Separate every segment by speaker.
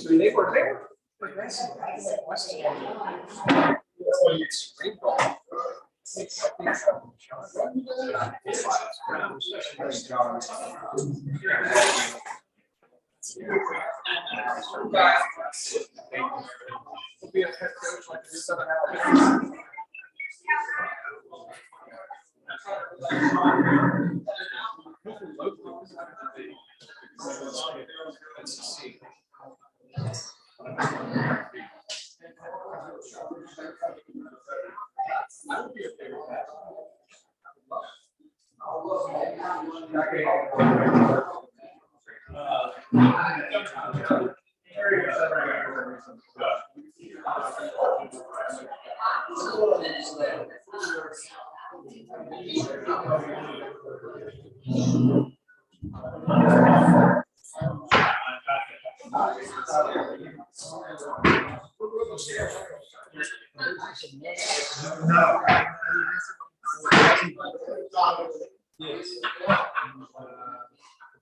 Speaker 1: They were there.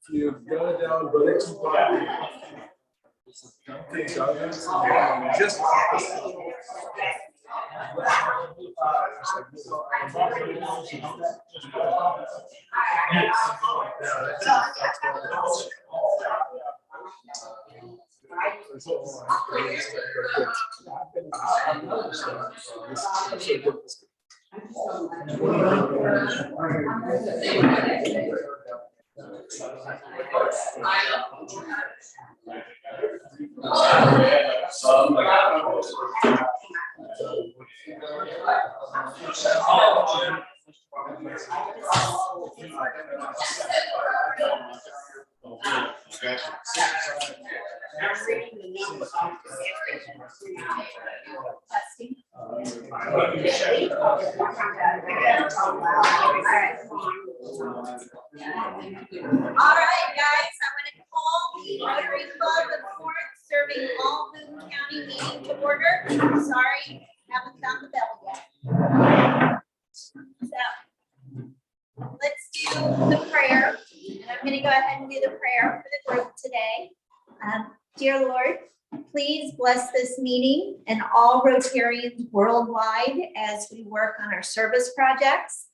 Speaker 1: If you go down, but it's just
Speaker 2: All right, guys, I'm going to call the Rotary Club of Florence serving all Boone County meeting to order. Sorry, haven't found the bell yet. So let's do the prayer. And I'm going to go ahead and do the prayer for the group today. Dear Lord, please bless this meeting and all Rotarians worldwide as we work on our service projects.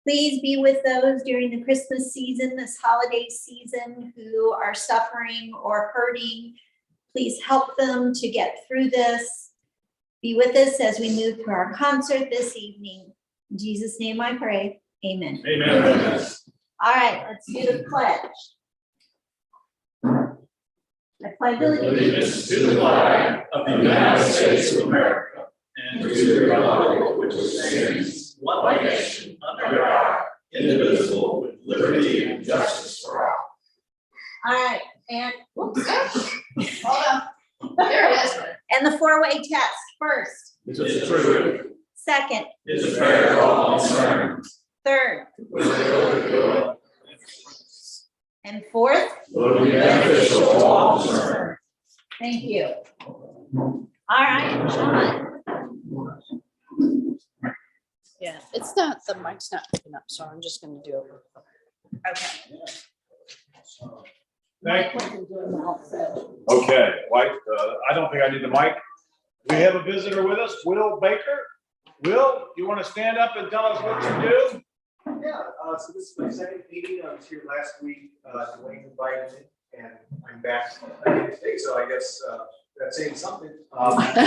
Speaker 2: Please be with those during the Christmas season, this holiday season, who are suffering or hurting. Please help them to get through this. Be with us as we move through our concert this evening. In Jesus' name I pray. Amen.
Speaker 1: Amen.
Speaker 2: All right, let's do the pledge. I pledge allegiance
Speaker 1: To the flag of the United States of America and to the republic which stands one nation under God, indivisible, with liberty and justice for all.
Speaker 2: All right, and whoops, hold on. There it is. And the four-way test. First.
Speaker 1: Is it true?
Speaker 2: Second.
Speaker 1: Is it fair to all concerned?
Speaker 2: Third. And fourth.
Speaker 1: Will be beneficial to all concerned.
Speaker 2: Thank you. All right, Sean.
Speaker 3: Yeah, it's not, the mic's not picking up, so I'm just gonna do it.
Speaker 2: Okay.
Speaker 1: Thank you. Okay, White, I don't think I need the mic. We have a visitor with us, Will Baker. Will, you want to stand up and tell us what you do?
Speaker 4: Yeah, so this is my second meeting. I was here last week. Dwayne invited me, and I'm back again today. So I guess that's saying something. I'm video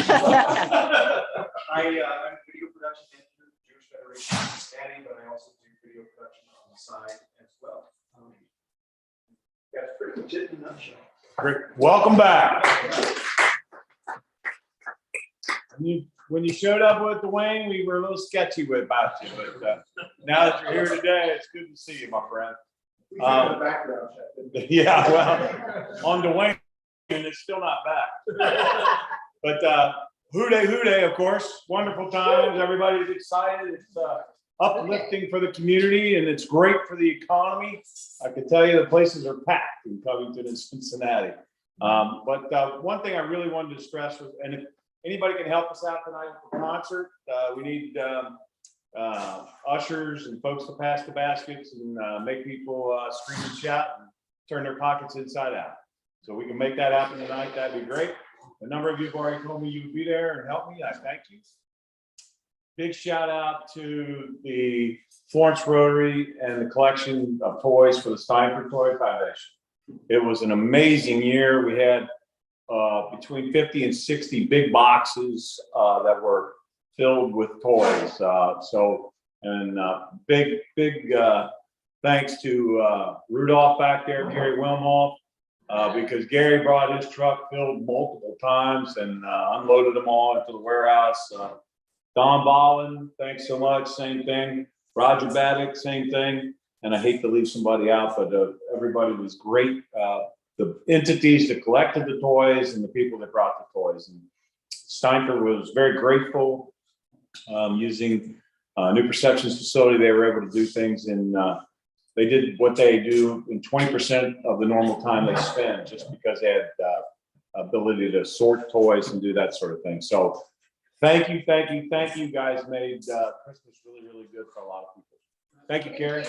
Speaker 4: production manager, Jewish Federation of Cincinnati, but I also do video production on the side as well. That's pretty much it in a nutshell.
Speaker 1: Great. Welcome back.
Speaker 5: when you showed up with Dwayne, we were a little sketchy about you, but now that you're here today, it's good to see you, my friend.
Speaker 4: We did a background check.
Speaker 5: Yeah, well, on Dwayne, and it's still not back. But hooday, of course, wonderful times. Everybody's excited. It's uplifting for the community, and it's great for the economy. I can tell you the places are packed in Covington and Cincinnati. But one thing I really wanted to stress was, and if anybody can help us out tonight with the concert, we need ushers and folks to pass the baskets and make people scream and shout and turn their pockets inside out. So we can make that happen tonight. That'd be great. A number of you have already told me you would be there and help me. I thank you. Big shout out to the Florence Rotary and the collection of toys for the Steinford Toy Foundation. It was an amazing year. We had between 50 and 60 big boxes that were filled with toys. Big thanks to Rudolph back there, Gary Wilmoth, because Gary brought his truck filled multiple times and unloaded them all into the warehouse. Don Ballin, thanks so much, same thing. Roger Baddick, same thing. And I hate to leave somebody out, but everybody was great. The entities that collected the toys and the people that brought the toys. And Steinford was very grateful using New Perceptions facility. They were able to do things in, they did what they do in 20% of the normal time they spend, just because they had ability to sort toys and do that sort of thing. So thank you guys made Christmas really, really good for a lot of people. Thank you, Carrie.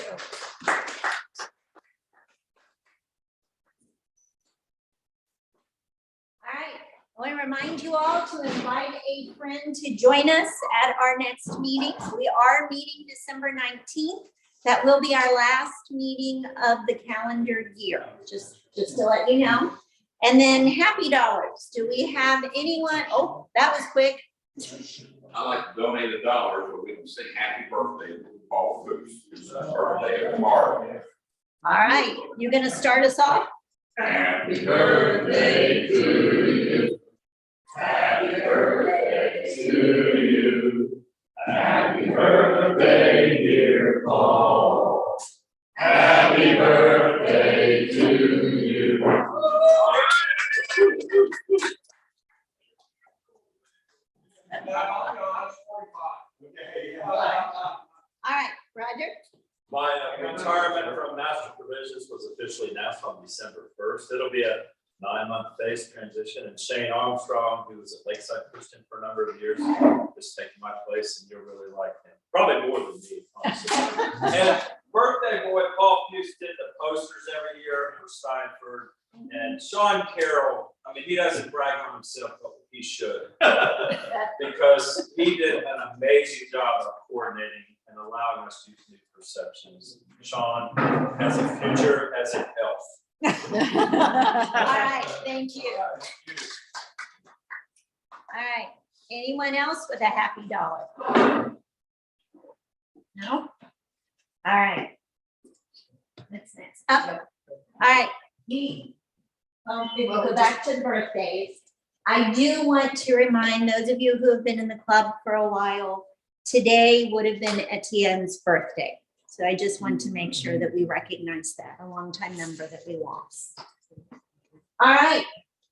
Speaker 2: All right, I want to remind you all to invite a friend to join us at our next meeting. We are meeting December 19th. That will be our last meeting of the calendar year, just to let you know. And then Happy Dollars. Do we have anyone? Oh, that was quick.
Speaker 6: I like to donate $1, but we can sing happy birthday to Paul Fuchs. His birthday tomorrow.
Speaker 2: All right, you're going to start us off?
Speaker 6: Happy birthday to you. Happy birthday to you. Happy birthday, dear Paul. Happy birthday to you.
Speaker 2: All right, Roger.
Speaker 1: My retirement from National Provisions was officially announced on December 1st. It'll be a 9-month phase transition, and Shane Armstrong, who was at Lakeside Christian for a number of years, is taking my place, and you'll really like him. Probably more than me, honestly. And birthday boy Paul Fuchs did the posters every year for Steinford. And Sean Carroll, I mean, he doesn't brag on himself, but he should. Because he did an amazing job of coordinating and allowing us to use New Perceptions. Sean has a future as an elf.
Speaker 2: All right, thank you. All right, anyone else with a happy dollar? No? All right. What's next? All right, we'll go back to birthdays. I do want to remind those of you who have been in the club for a while, today would have been Etienne's birthday. So I just want to make sure that we recognize that, a longtime member that we lost. All right,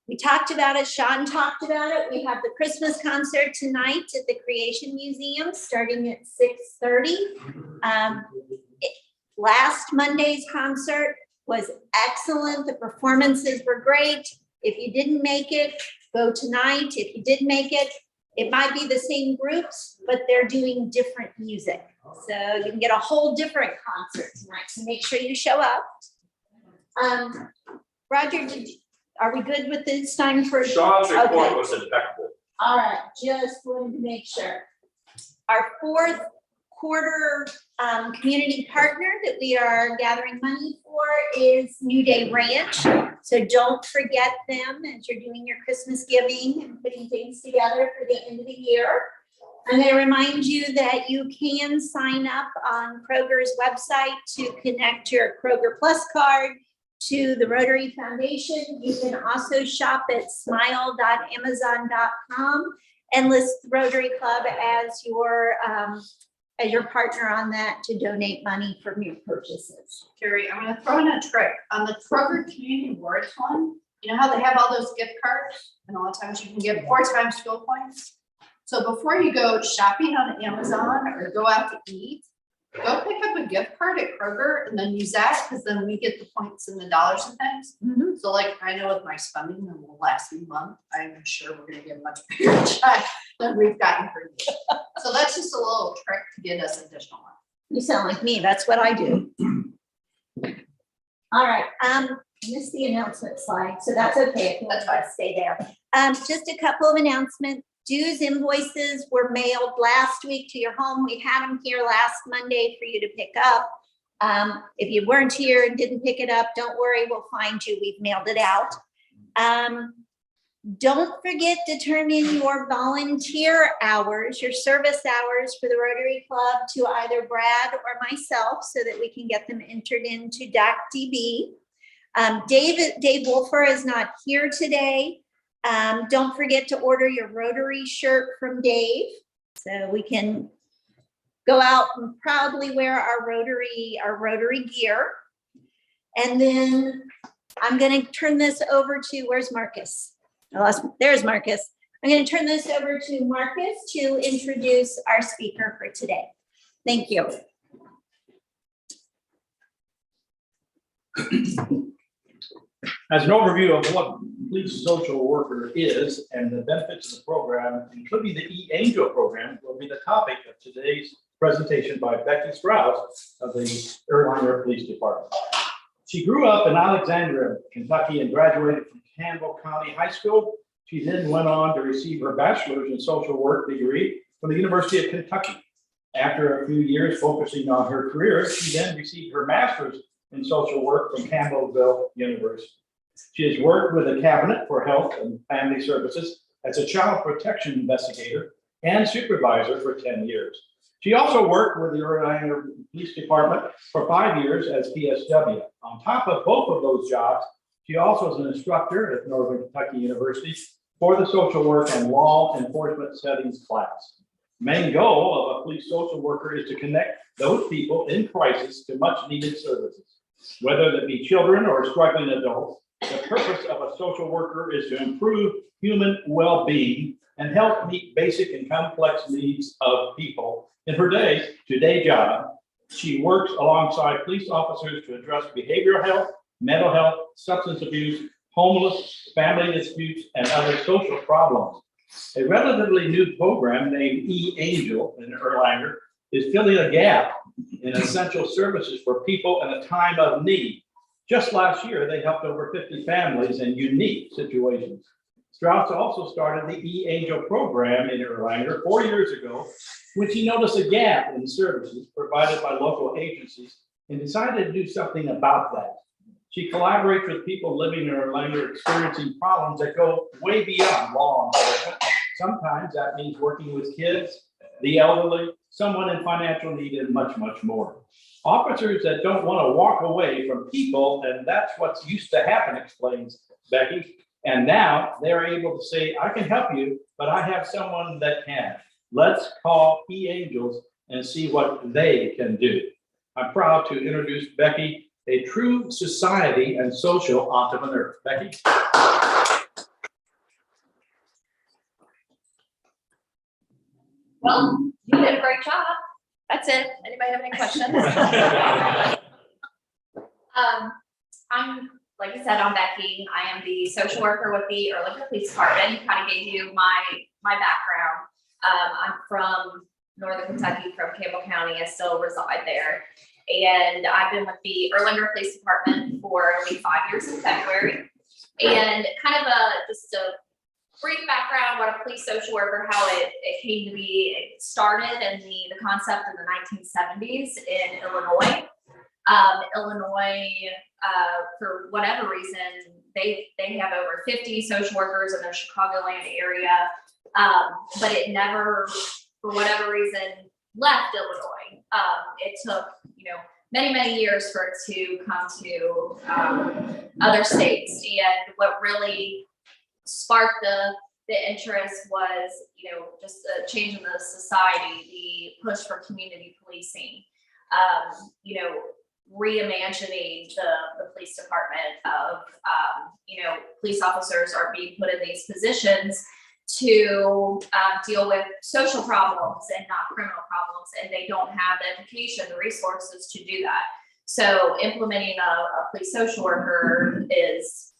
Speaker 2: we talked about it, Sean talked about it. We have the Christmas concert tonight at the Creation Museum starting at 6:30. Last Monday's concert was excellent. The performances were great. If you didn't make it, go tonight. If you did make it, it might be the same groups, but they're doing different music. So you can get a whole different concert tonight. So make sure you show up. Roger, are we good with this time for?
Speaker 1: Sean's report
Speaker 2: Okay.
Speaker 1: was impeccable.
Speaker 2: All right, just wanted to make sure. Our fourth quarter community partner that we are gathering money for is New Day Ranch. So don't forget them as you're doing your Christmas giving and putting things together for the end of the year. I'm going to remind you that you can sign up on Kroger's website to connect your Kroger Plus card to the Rotary Foundation. You can also shop at smile.amazon.com and list Rotary Club as your partner on that to donate money from your purchases.
Speaker 3: Carrie, I'm gonna throw in a trick. On the Kroger Community Rewards one, you know how they have all those gift cards? And a lot of times you can get 4 times fuel points. So before you go shopping on Amazon or go out to eat, go pick up a gift card at Kroger and then use that, because then we get the points and the dollars and things.
Speaker 2: Mhm.
Speaker 3: So like, I know with my spending in the last month, I'm sure we're gonna get much bigger check than we've gotten for you. So that's just a little trick to get us additional money.
Speaker 2: You sound like me, that's what I do. All right, missed the announcement slide, so that's okay, if you want to stay there. Just a couple of announcements. Dues invoices were mailed last week to your home. We had them here last Monday for you to pick up. If you weren't here and didn't pick it up, don't worry, we'll find you. We've mailed it out. Don't forget to turn in your volunteer hours, your service hours for the Rotary Club to either Brad or myself so that we can get them entered into DAC-DB. Dave Wolfer is not here today. Don't forget to order your Rotary shirt from Dave so we can go out and proudly wear our Rotary gear. And then I'm going to turn this over to, where's Marcus? There's Marcus. I'm going to turn this over to Marcus to introduce our speaker for today. Thank you.
Speaker 7: As an overview of what police social worker is and the benefits of the program, including the E-Angel program, will be the topic of today's presentation by Becky Strouse of the Erlanger Police Department. She grew up in Alexandria, Kentucky, and graduated from Campbell County High School. She then went on to receive her bachelor's in social work degree from the University of Kentucky. After a few years focusing on her career, she then received her master's in social work from Campbellsville University. She has worked with the Cabinet for Health and Family Services as a child protection investigator and supervisor for 10 years. She also worked with the Erlanger Police Department for 5 years as PSW. On top of both of those jobs, she also is an instructor at Northern Kentucky University for the social work and law enforcement settings class. Main goal of a police social worker is to connect those people in crisis to much needed services, whether they be children or struggling adults. The purpose of a social worker is to improve human well-being and help meet basic and complex needs of people. In her day job, she works alongside police officers to address behavioral health, mental health, substance abuse, homeless, family disputes, and other social problems. A relatively new program named E-Angel in Erlanger is filling a gap in essential services for people in a time of need. Just last year, they helped over 50 families in unique situations. Strouse also started the E-Angel program in Erlanger 4 years ago when she noticed a gap in services provided by local agencies and decided to do something about that. She collaborates with people living in Erlanger experiencing problems that go way beyond law enforcement. Sometimes that means working with kids, the elderly, someone in financial need, and much, much more. Officers that don't want to walk away from people, and that's what's used to happen, explains Becky. And now they're able to say, I can help you, but I have someone that can. Let's call E-Angels and see what they can do. I'm proud to introduce Becky, a true society and social entrepreneur. Becky.
Speaker 8: Well, you did a great job. That's it. Anybody have any questions? I'm, like I said, I'm Becky. I am the social worker with the Erlanger Police Department. Kind of gave you my background. I'm from Northern Kentucky, from Campbell County. I still reside there. And I've been with the Erlanger Police Department for only 5 years in February. And kind of just a brief background, what a police social worker, how it came to be. It started in the concept in the 1970s in Illinois. Illinois, for whatever reason, they have over 50 social workers in their Chicagoland area, but it never, for whatever reason, left Illinois. It took, many years for it to come to other states. And what really sparked the interest was, just a change in the society, the push for community policing, reimagining the police department of, police officers are being put in these positions to deal with social problems and not criminal problems, and they don't have the education, the resources to do that. So implementing a police social worker is,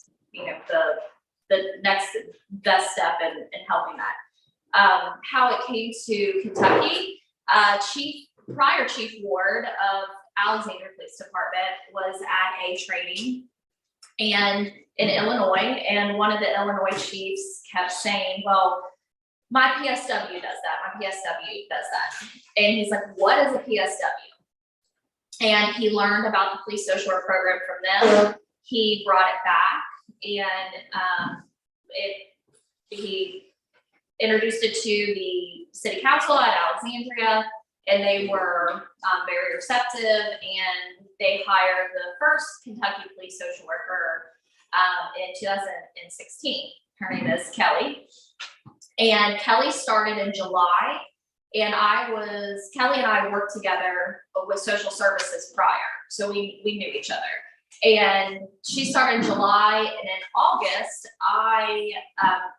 Speaker 8: the next best step in helping that. How it came to Kentucky, prior Chief Ward of Alexander Police Department was at a training and in Illinois, and one of the Illinois chiefs kept saying, well, my PSW does that, my PSW does that. And he's like, what is a PSW? And he learned about the police social work program from them. He brought it back, and he introduced it to the city council at Alexandria, and they were very receptive, and they hired the first Kentucky police social worker in 2016. Her name is Kelly. And Kelly started in July, and Kelly and I worked together with social services prior, so we knew each other. And she started in July, and in August, I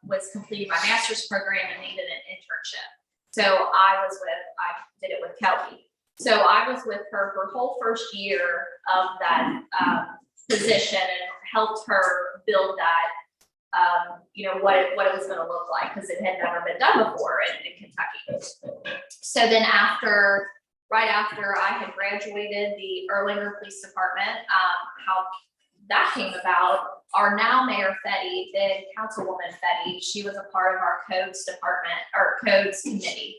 Speaker 8: was completing my master's program and needed an internship. So I did it with Kelly. So I was with her for the whole first year of that position and helped her build that, what it was going to look like, because it had never been done before in Kentucky. So then right after I had graduated the Erlanger Police Department, how that came about, our now Mayor Fetty, then Councilwoman Fetty, she was a part of our codes department, or codes committee.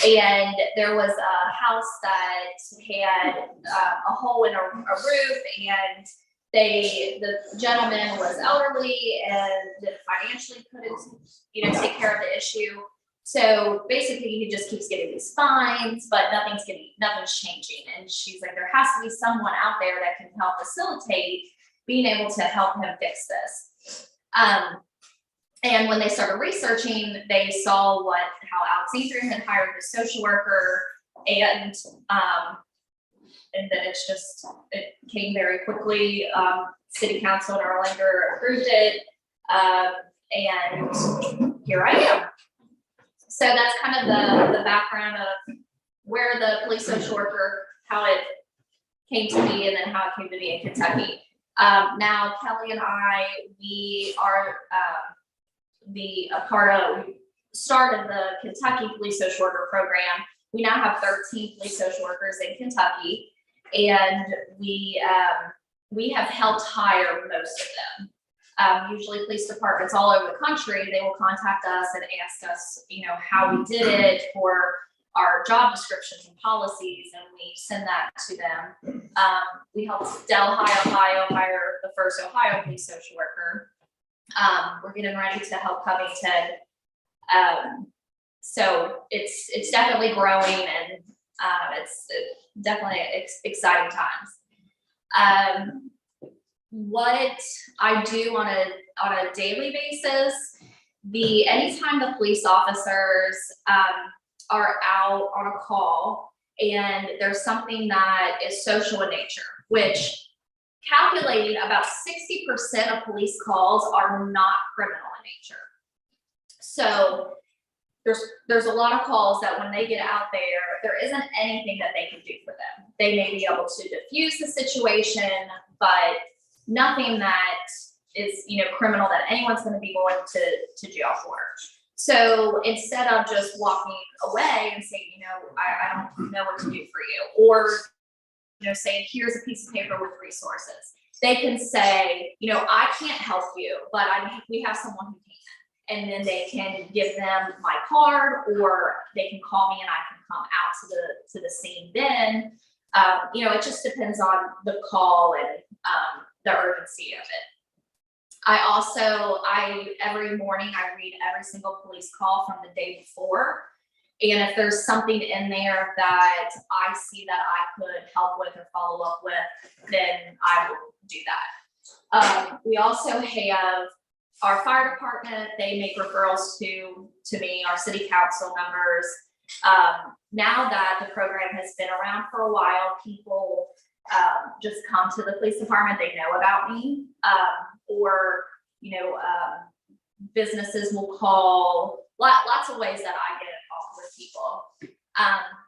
Speaker 8: And there was a house that had a hole in a roof, and the gentleman was elderly and financially couldn't, take care of the issue. So basically he just keeps getting these fines, but nothing's changing. And she's like, there has to be someone out there that can help facilitate being able to help him fix this. And when they started researching, they saw how Alexandria had hired the social worker, and then it came very quickly. City Council in Erlanger approved it, and here I am. So that's kind of the background of where the police social worker, how it came to be, and then how it came to be in Kentucky. Now Kelly and I, we are we started the Kentucky Police Social Worker Program. We now have 13 police social workers in Kentucky, and we have helped hire most of them. Usually police departments all over the country, they will contact us and ask us, how we did it for our job descriptions and policies, and we send that to them. We helped Delhi, Ohio hire the first Ohio police social worker. We're getting ready to help Covington. So it's definitely growing, and it's definitely exciting times. What I do on a daily basis, anytime the police officers are out on a call and there's something that is social in nature, which calculating about 60% of police calls are not criminal in nature. So there's a lot of calls that when they get out there isn't anything that they can do for them. They may be able to diffuse the situation, but nothing that is, criminal that anyone's going to be going to jail for. So instead of just walking away and saying, I don't know what to do for you, or, saying, here's a piece of paper with resources, they can say, I can't help you, but we have someone who can. And then they can give them my card, or they can call me and I can come out to the scene then. It just depends on the call and the urgency of it. Every morning I read every single police call from the day before. And if there's something in there that I see that I could help with or follow up with, then I will do that. We also have our fire department, they make referrals to me, our city council members. Now that the program has been around for a while, people just come to the police department, they know about me, or, businesses will call, lots of ways that I get involved with people.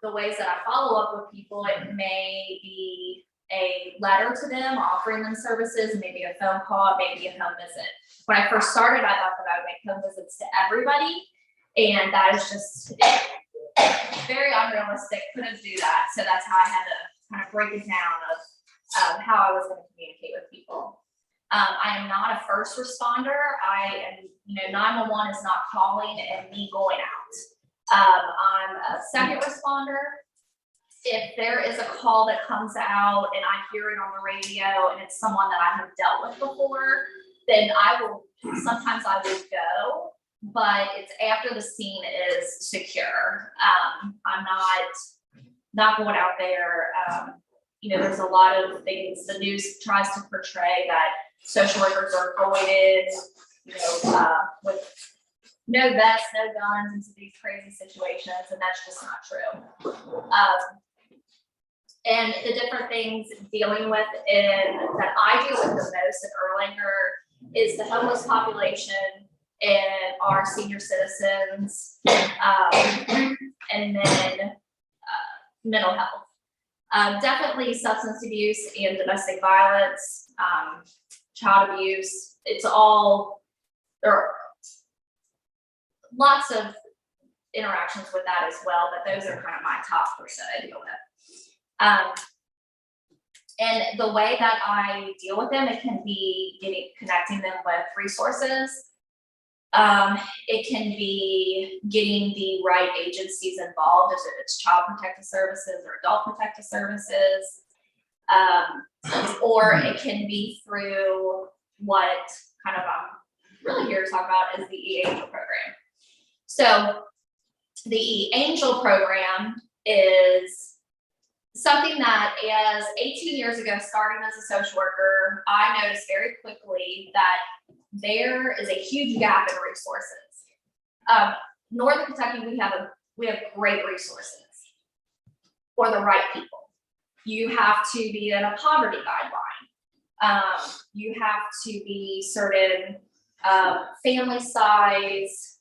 Speaker 8: The ways that I follow up with people, it may be a letter to them, offering them services, maybe a phone call, maybe a home visit. When I first started, I thought that I would make home visits to everybody, and that is just very unrealistic, couldn't do that. So that's how I had to kind of break it down of how I was going to communicate with people. I am not a first responder. I am, 911 is not calling and me going out. I'm a second responder. If there is a call that comes out and I hear it on the radio and it's someone that I have dealt with before, then sometimes I will go, but it's after the scene is secure. I'm not going out there. There's a lot of things the news tries to portray that social workers are going in, with no vests, no guns into these crazy situations, and that's just not true. And the different things dealing with that I deal with the most in Erlanger is the homeless population and our senior citizens, and then mental health. Definitely substance abuse and domestic violence, child abuse. There are lots of interactions with that as well, but those are kind of my top that I deal with. And the way that I deal with them, it can be connecting them with resources. It can be getting the right agencies involved, if it's child protective services or adult protective services. Or it can be through what kind of I'm really here to talk about is the E-Angel program. So the E-Angel program is something that as 18 years ago, starting as a social worker, I noticed very quickly that there is a huge gap in resources. Northern Kentucky, we have great resources for the right people. You have to be in a poverty guideline. You have to be certain family size,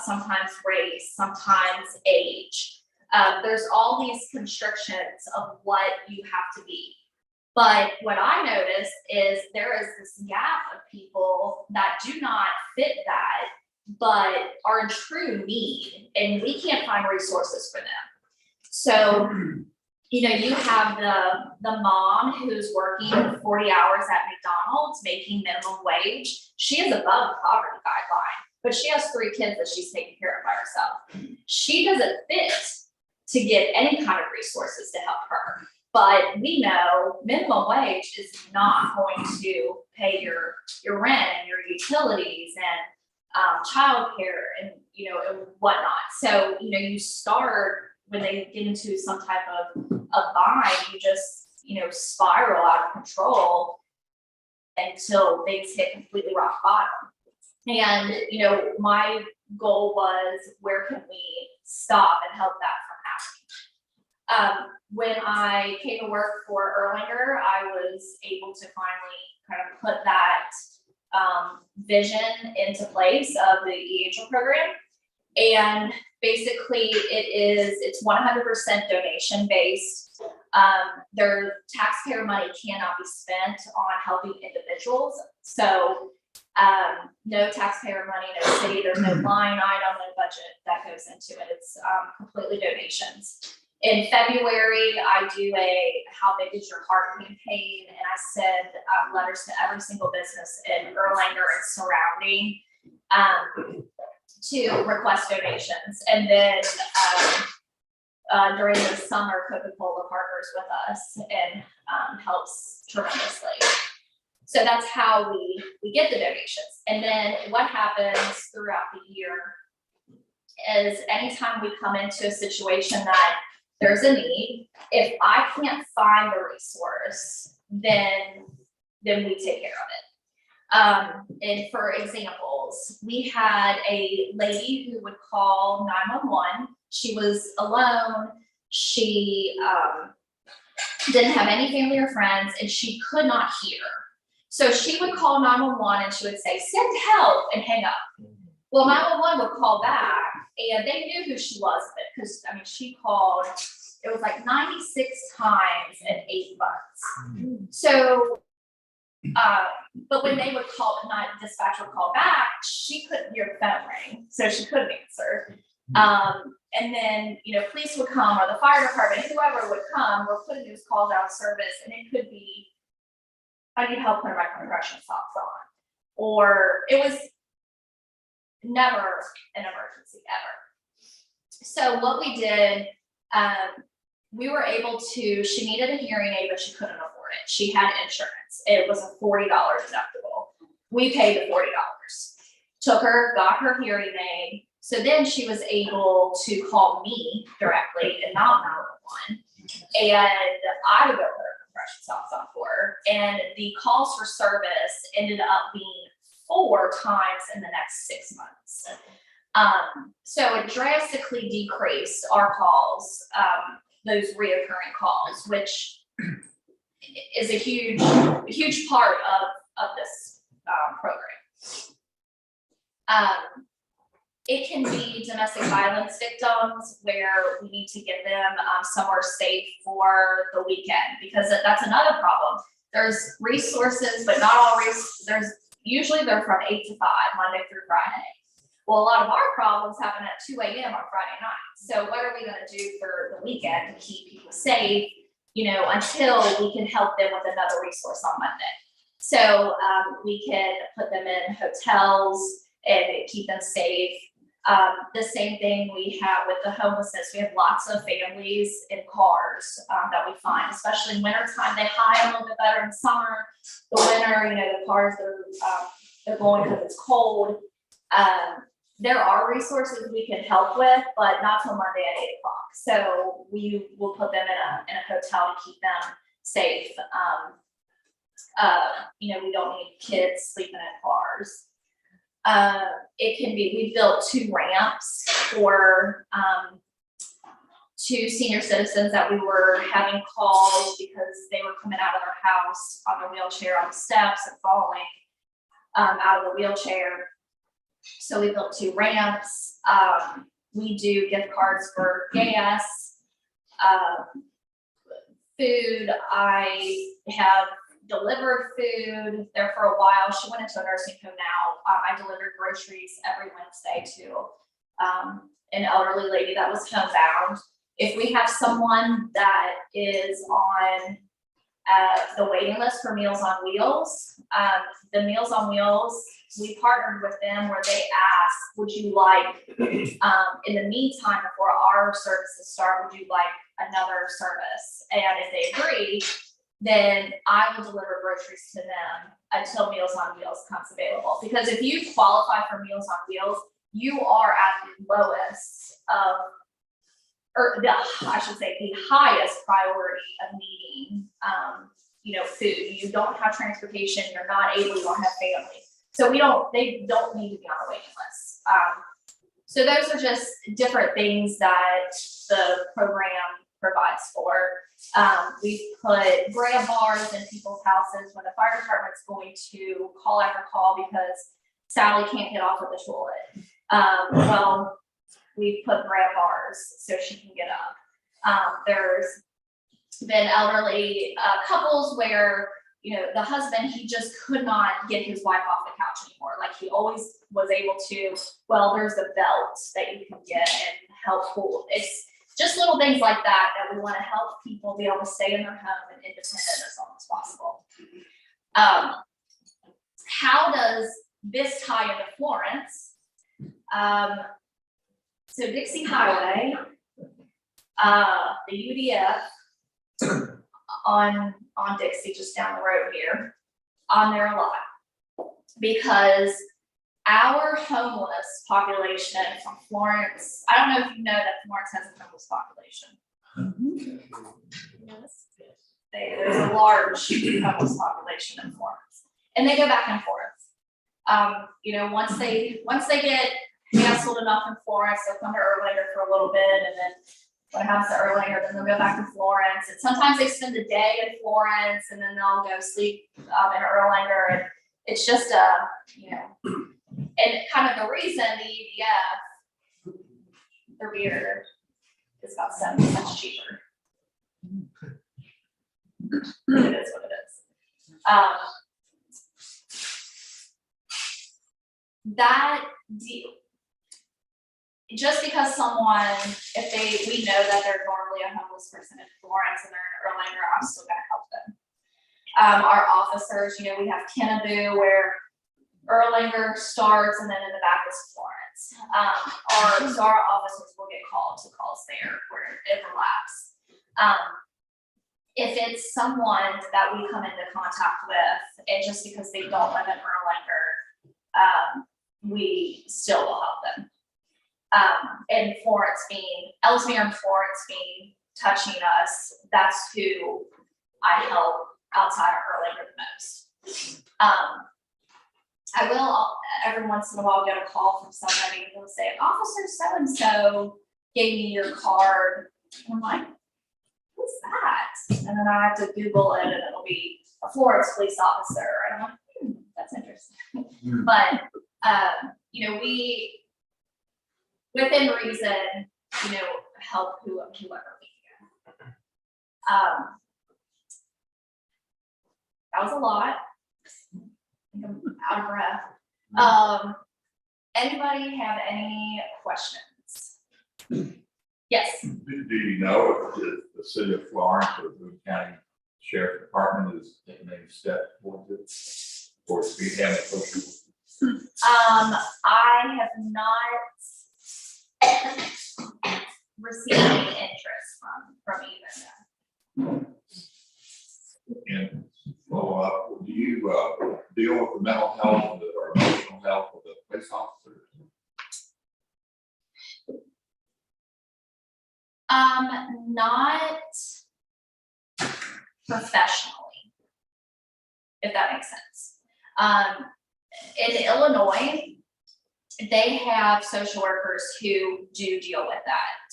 Speaker 8: sometimes race, sometimes age. There's all these constrictions of what you have to be. But what I noticed is there is this gap of people that do not fit that, but are in true need, and we can't find resources for them. So, you have the mom who's working 40 hours at McDonald's, making minimum wage. She is above the poverty guideline, but she has 3 kids that she's taking care of by herself. She doesn't fit to get any kind of resources to help her. But we know minimum wage is not going to pay your rent and your utilities and childcare and and whatnot. So you start when they get into some type of a bind, you just spiral out of control until things hit completely rock bottom. And my goal was, where can we stop and help that from happening? When I came to work for Erlanger, I was able to finally kind of put that vision into place of the E-Angel program. And basically it's 100% donation based. Their taxpayer money cannot be spent on helping individuals. So no taxpayer money, no city, there's no line item, no budget that goes into it. It's completely donations. In February, I do a How Big Is Your Heart campaign, and I send letters to every single business in Erlanger and surrounding to request donations. And then during the summer, Coca-Cola partners with us and helps tremendously. So that's how we get the donations. And then what happens throughout the year is anytime we come into a situation that there's a need, if I can't find the resource, then we take care of it. And for examples, we had a lady who would call 911. She was alone. She didn't have any family or friends, and she could not hear. So she would call 911 and she would say, "Send help," and hang up. Well, 911 would call back, and they knew who she was, because I mean, she called, it was like 96 times in 8 months. So, but when they would call, dispatch would call back, she couldn't hear the phone ring, so she couldn't answer. And then, you know, police would come, or the fire department, whoever would come, we're putting these calls out of service, and it could be, "I need help putting my compression socks on," or it was never an emergency ever. So what we did, we were able to, she needed a hearing aid, but she couldn't afford it. She had insurance. It was a $40 deductible. We paid the $40. Took her, got her hearing aid. So then she was able to call me directly and not 911. And I would go put her compression socks on for her. And the calls for service ended up being 4 times in the next 6 months. So it drastically decreased our calls, those reoccurring calls, which is a huge part of this program. It can be domestic violence victims where we need to get them somewhere safe for the weekend, because that's another problem. There's resources, but not all usually they're from 8 to 5, Monday through Friday. Well, a lot of our problems happen at 2 a.m. on Friday night. So what are we gonna do for the weekend to keep people safe, you know, until we can help them with another resource on Monday? So we can put them in hotels and keep them safe. The same thing we have with the homelessness. We have lots of families in cars that we find, especially in wintertime. They hide a little bit better in summer. The winter, you know, the cars they're going because it's cold. There are resources we can help with, but not till Monday at 8 o'clock. So we will put them in a hotel to keep them safe. You know, we don't need kids sleeping in cars. It can be, we built 2 ramps for 2 senior citizens that we were having calls because they were coming out of their house on their wheelchair on the steps and falling out of the wheelchair. So we built 2 ramps. We do gift cards for gas, food. I have delivered food there for a while. She went into a nursing home now. I delivered groceries every Wednesday to an elderly lady that was homebound. If we have someone that is on the waiting list for Meals on Wheels, the Meals on Wheels, we partnered with them where they asked, would you like, in the meantime, before our services start, would you like another service? And if they agree, then I will deliver groceries to them until Meals on Wheels comes available. Because if you qualify for Meals on Wheels, you are at the lowest of, or I should say, the highest priority of needing, you know, food. You don't have transportation, you're not able, you don't have family. So they don't need to be on the waiting list. So those are just different things that the program provides for. We've put grab bars in people's houses when the fire department's going to call after call because Sally can't get off of the toilet. Well, we've put grab bars so she can get up. There's been elderly couples where, you know, the husband, he just could not get his wife off the couch anymore. Like he always was able to, well, there's a belt that you can get and help pull. It's just little things like that that we want to help people be able to stay in their home and independent as long as possible. How does this tie into Florence? So Dixie Highway, the UDF on Dixie, just down the road here, on there a lot. Because our homeless population from Florence, I don't know if you know that Florence has a homeless population. Yes. There's a large homeless population in Florence. And they go back and forth. You know, once they get nestled enough in Florence, they'll come to Erlanger for a little bit, and then when it happens to Erlanger, then they'll go back to Florence. And sometimes they spend the day in Florence, and then they'll go sleep in Erlanger. And it's just you know, and kind of the reason the EDF, their beer is about 7 cents cheaper. It is what it is. That deal, just because someone, we know that they're normally a homeless person in Florence and they're in Erlanger, I'm still gonna help them. Our officers, you know, we have Kenneboo where Erlanger starts and then in the back is Florence. So our officers will get called to calls there where it overlaps. If it's someone that we come into contact with, and just because they don't live in Erlanger, we still will help them. And Florence being, Ellesmere and Florence being touching us, that's who I help outside of Erlanger the most. I will every once in a while get a call from somebody and they'll say, Officer so-and-so gave me your card. And I'm like, what's that? And then I have to Google it and it'll be a Florence police officer. And I'm like, that's interesting. But, you know, we, within reason, you know, help whoever we can. That was a lot. I think I'm out of breath. Anybody have any questions? Yes.
Speaker 6: Do you know if the city of Florence or Boone County Sheriff Department is taking any steps towards it? Or speed having social?
Speaker 8: I have not received any interest from either.
Speaker 6: And follow up, do you deal with the mental health or emotional health of the police officers?
Speaker 8: Not professionally, if that makes sense. In Illinois, they have social workers who do deal with that.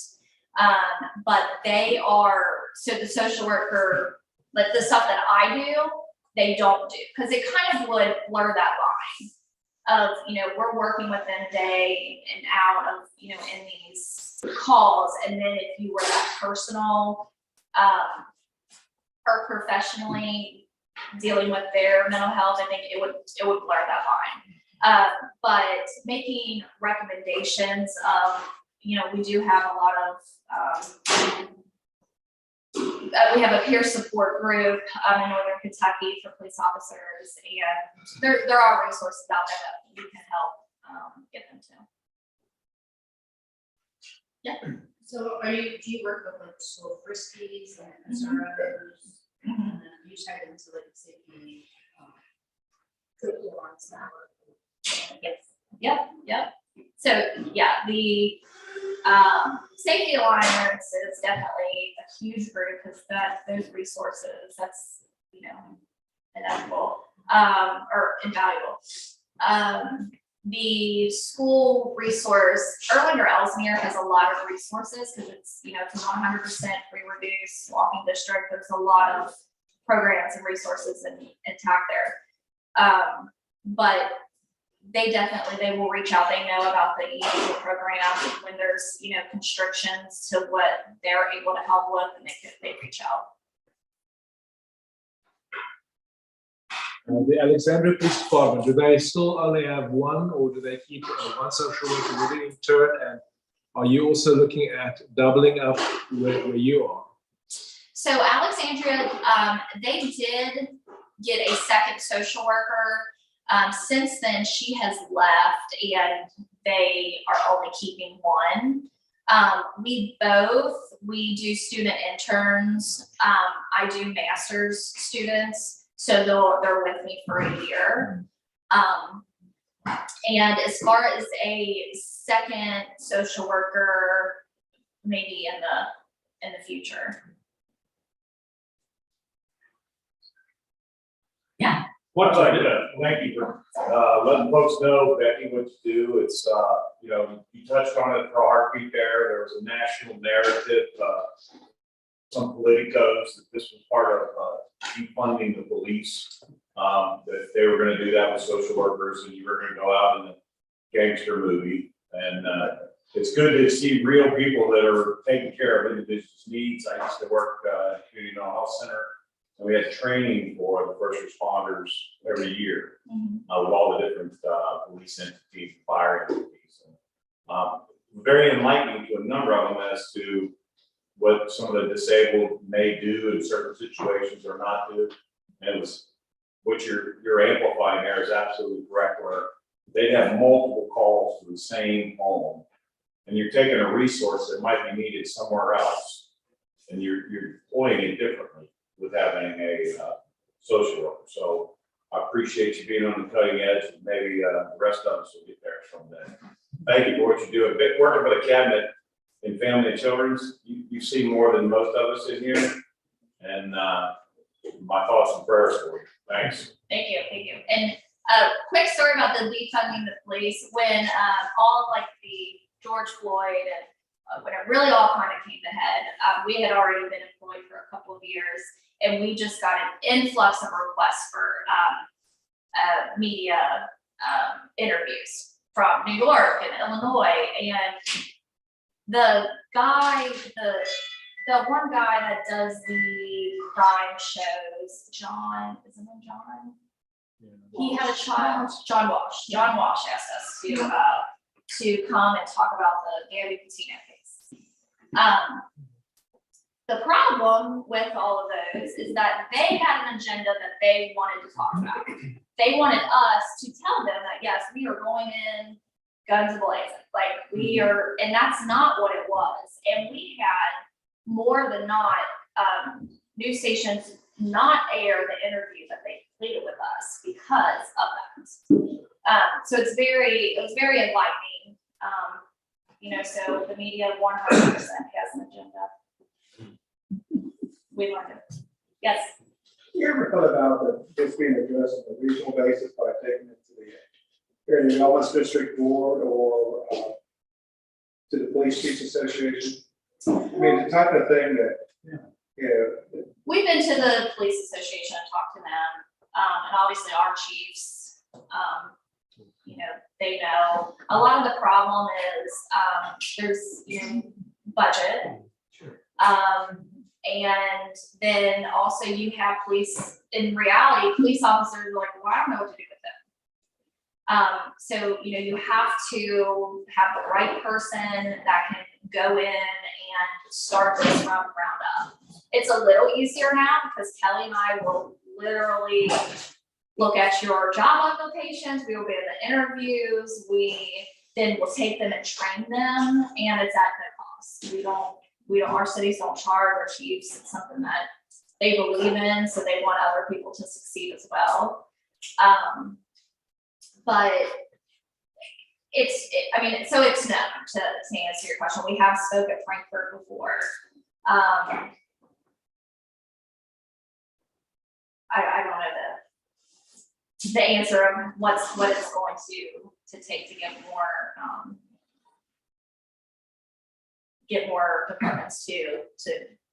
Speaker 8: But they are, so the social worker, like the stuff that I do, they don't do, because it kind of would blur that line of, you know, we're working within a day and out of, you know, in these calls. And then if you were that personal or professionally dealing with their mental health, I think it would blur that line. But making recommendations of, you know, we do have a lot of, we have a peer support group in Northern Kentucky for police officers, and there are resources out there that we can help get them to. Yeah.
Speaker 3: So do you work with like school friskies and SROs? And then you check into like safety curriculums now?
Speaker 8: Yes. Yep. So yeah, the Safety Alliance is definitely a huge group because those resources, that's, you know, inevitable or invaluable. The school resource, Erlanger Ellesmere has a lot of resources because it's, you know, it's a 100% free reduced walking district. There's a lot of programs and resources intact there. But they will reach out. They know about the EASL program when there's, you know, constrictions to what they're able to help with, and they reach out.
Speaker 9: The Alexandria Police Department, do they still only have one, or do they keep one social worker with it in turn? And are you also looking at doubling up where you are?
Speaker 8: So Alexandria, they did get a second social worker. Since then, she has left, and they are only keeping one. We do student interns. I do master's students. So they're with me for a year. And as far as a second social worker, maybe in the future. Yeah.
Speaker 5: What's like that? Thank you for, letting folks know, Becky, what you do. It's, you know, you touched on it for a heartbeat there. There was a national narrative, some politicos, that this was part of, defunding the police. That they were gonna do that with social workers and you were gonna go out in a gangster movie. And, it's good to see real people that are taking care of individuals' needs. I used to work, at a community mental health center. And we had training for the first responders every year, with all the different, police entities, fire entities. Very enlightening to a number of them as to what some of the disabled may do in certain situations or not do. And it was, what you're amplifying there is absolutely correct, where they'd have multiple calls to the same home. And you're taking a resource that might be needed somewhere else, and you're deploying it differently with having a social worker. So I appreciate you being on the cutting edge, and maybe the rest of us will get there someday. Thank you for what you do. A bit working for the cabinet in family and children's, you see more than most of us in here. And my thoughts and prayers for you. Thanks.
Speaker 8: Thank you, thank you. And quick story about the defunding the police, when all like the George Floyd and when it really all kind of came to head, we had already been employed for a couple of years, and we just got an influx of requests for media interviews from New York and Illinois. And the guy, the one guy that does the crime shows, John, is his name John? He had a child, John Walsh asked us to come and talk about the Gabby Patino case. The problem with all of those is that they had an agenda that they wanted to talk about. They wanted us to tell them that, yes, we are going in guns blazing, like we are, and that's not what it was. And we had more than not, news stations not air the interview that they completed with us because of that. So it was very enlightening. You know, so the media 100% has an agenda. We learned it. Yes.
Speaker 4: You ever thought about this being addressed on a regional basis by taking it to the area wellness district board or to the police chiefs association? I mean, the type of thing that,
Speaker 8: We've been to the police association and talked to them, and obviously our chiefs, you know, they know. A lot of the problem is there's budget. And then also you have police, in reality, police officers are like, well, I don't know what to do with them. So, you know, you have to have the right person that can go in and start this from ground up. It's a little easier now because Kelly and I will literally look at your job applications, we will be in the interviews, we then will take them and train them, and it's at no cost. We don't, our cities don't charge our chiefs. It's something that they believe in, so they want other people to succeed as well. But I mean, so it's no, to answer your question. We have spoke at Frankfurt before. I don't know the answer of what it's going to take to get more departments to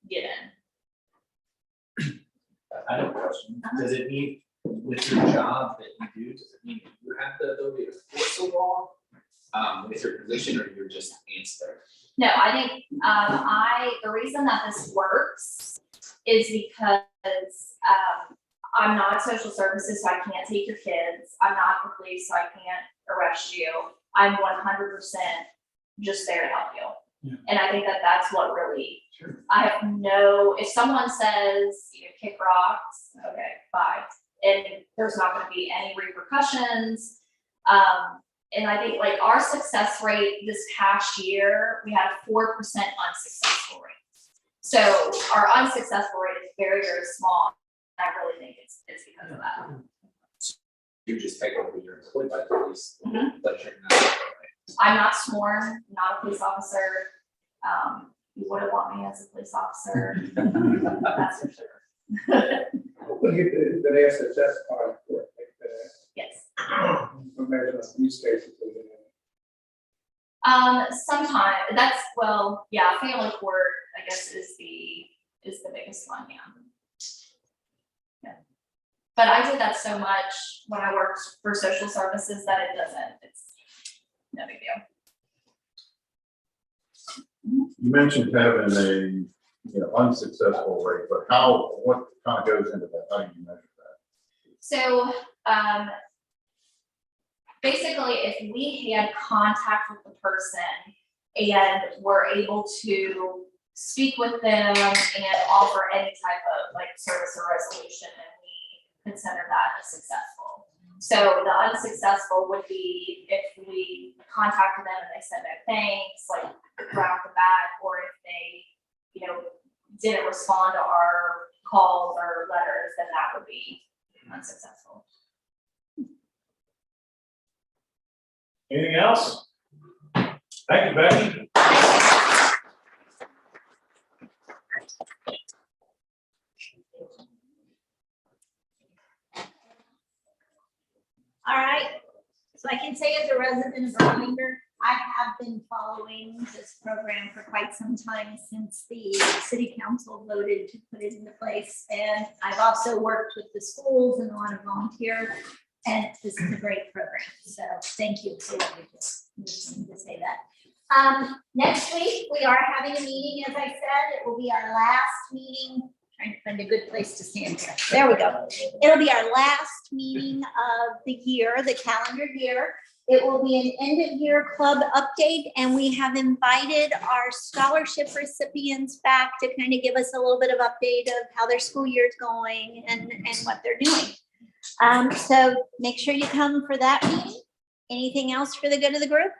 Speaker 8: get in.
Speaker 10: I have a question. Does it mean with your job that you do, does it mean you have the ability to force a law with your position, or you're just ancillary?
Speaker 8: No, I think the reason that this works is because I'm not social services, so I can't take your kids. I'm not the police, so I can't arrest you. I'm 100% just there to help you.
Speaker 7: Yeah.
Speaker 8: And I think that that's what really, I have if someone says, you know, kick rocks, okay, bye. And there's not gonna be any repercussions. And I think like our success rate this past year, we had a 4% unsuccessful rate. So our unsuccessful rate is very, very small. I really think it's because of that.
Speaker 10: You just take over, you're employed by the police,
Speaker 8: Mhm.
Speaker 10: but you're not.
Speaker 8: I'm not sworn, not a police officer. You wouldn't want me as a police officer. That's for sure.
Speaker 4: when you've been asked to testify in court, information on use cases.
Speaker 8: Sometime, that's, well, yeah, family court, I guess, is the biggest one, yeah. Yeah. But I did that so much when I worked for social services that it's no big deal.
Speaker 6: You mentioned having a, unsuccessful rate, but what kind of goes into that? How do you measure that?
Speaker 8: So, basically, if we had contact with the person and were able to speak with them and offer any type of like service or resolution, and we consider that as successful. So the unsuccessful would be if we contacted them and they said no thanks, like right off the bat, or if they, didn't respond to our calls or letters, then that would be unsuccessful.
Speaker 5: Anything else? Thank you, Becky.
Speaker 2: All right, so I can say as a resident of Erlanger, I have been following this program for quite some time since the city council voted to put it into place. And I've also worked with the schools and a lot of volunteers, and this is a great program. So thank you for what you do. I just wanted to say that. Next week, we are having a meeting, as I said. It will be our last meeting. Trying to find a good place to stand here. There we go. It'll be our last meeting of the year, the calendar year. It will be an end of year club update, and we have invited our scholarship recipients back to kind of give us a little bit of update of how their school year is going and what they're doing. So make sure you come for that meeting. Anything else for the good of the group?